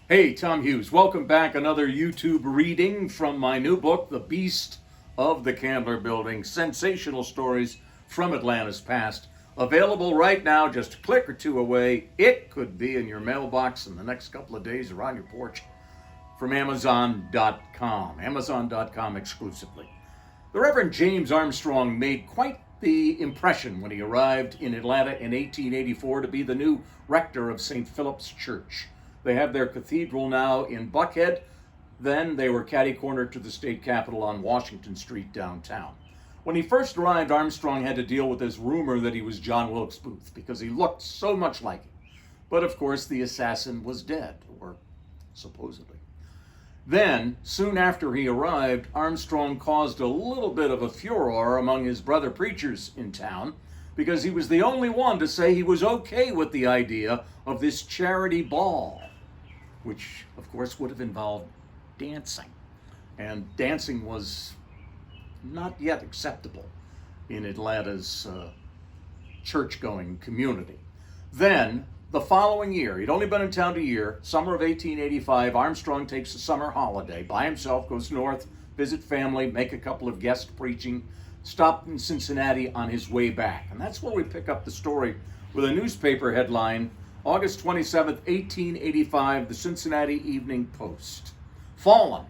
Hey, Tom Hughes. Welcome back. Another YouTube reading from my new book, The Beast of the Candler Building, Sensational Stories from Atlanta's Past. Available right now, just a click or two away. It could be in your mailbox in the next couple of days or on your porch from Amazon.com. Amazon.com exclusively. The Reverend James Armstrong made quite the impression when he arrived in Atlanta in 1884 to be the new rector of St. Philip's Church. They have their cathedral now in Buckhead. Then they were catty-cornered to the state capitol on Washington Street downtown. When he first arrived, Armstrong had to deal with this rumor that he was John Wilkes Booth because he looked so much like him. But of course, the assassin was dead, or supposedly. Then, soon after he arrived, Armstrong caused a little bit of a furor among his brother preachers in town because he was the only one to say he was okay with the idea of this charity ball, which, of course, would have involved dancing. And dancing was not yet acceptable in Atlanta's church-going community. Then, the following year, he'd only been in town a year, summer of 1885, Armstrong takes a summer holiday by himself, goes north, visit family, make a couple of guest preaching, stopped in Cincinnati on his way back. And that's where we pick up the story with a newspaper headline, August 27th, 1885, the Cincinnati Evening Post. Fallen,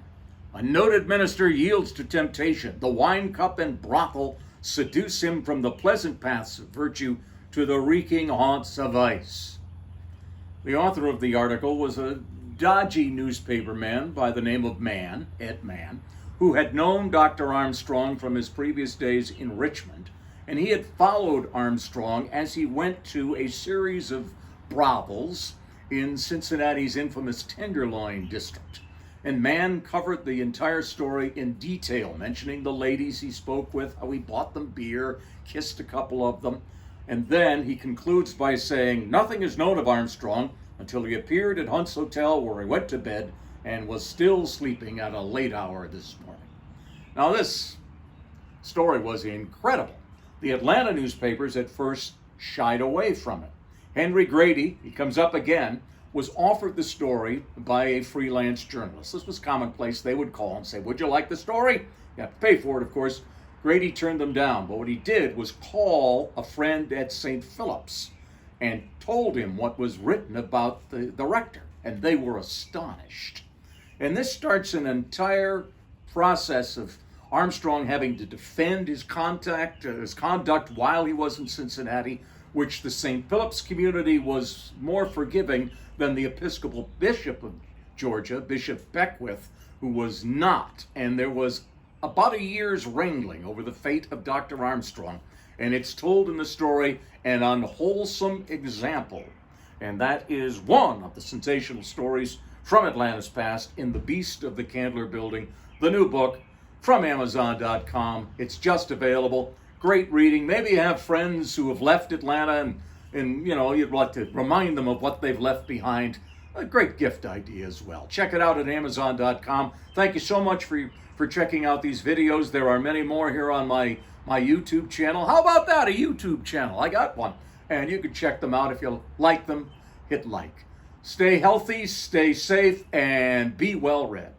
a noted minister yields to temptation. The wine cup and brothel seduce him from the pleasant paths of virtue to the reeking haunts of vice. The author of the article was a dodgy newspaperman by the name of Ed Mann, who had known Dr. Armstrong from his previous days in Richmond, and he had followed Armstrong as he went to a series of brothels in Cincinnati's infamous Tenderloin district. And Mann covered the entire story in detail, mentioning the ladies he spoke with, how he bought them beer, kissed a couple of them. And then he concludes by saying, nothing is known of Armstrong until he appeared at Hunt's Hotel where he went to bed and was still sleeping at a late hour this morning. Now this story was incredible. The Atlanta newspapers at first shied away from it. Henry Grady, he comes up again, was offered the story by a freelance journalist. This was commonplace. They would call and say, would you like the story? You have to pay for it, of course. Grady turned them down, but what he did was call a friend at St. Philip's and told him what was written about the rector, and they were astonished. And this starts an entire process of Armstrong having to defend his conduct while he was in Cincinnati, which the St. Philip's community was more forgiving than the Episcopal Bishop of Georgia, Bishop Beckwith, who was not. And there was about a year's wrangling over the fate of Dr. Armstrong, and it's told in the story, An Unwholesome Example. And that is one of the sensational stories from Atlanta's past in The Beast of the Candler Building, the new book from Amazon.com. It's just available. Great reading. Maybe you have friends who have left Atlanta and you'd like to remind them of what they've left behind. A great gift idea as well. Check it out at Amazon.com. Thank you so much for checking out these videos. There are many more here on my YouTube channel. How about that, a YouTube channel? I got one. And you can check them out. If you like them, hit like. Stay healthy, stay safe, and be well read.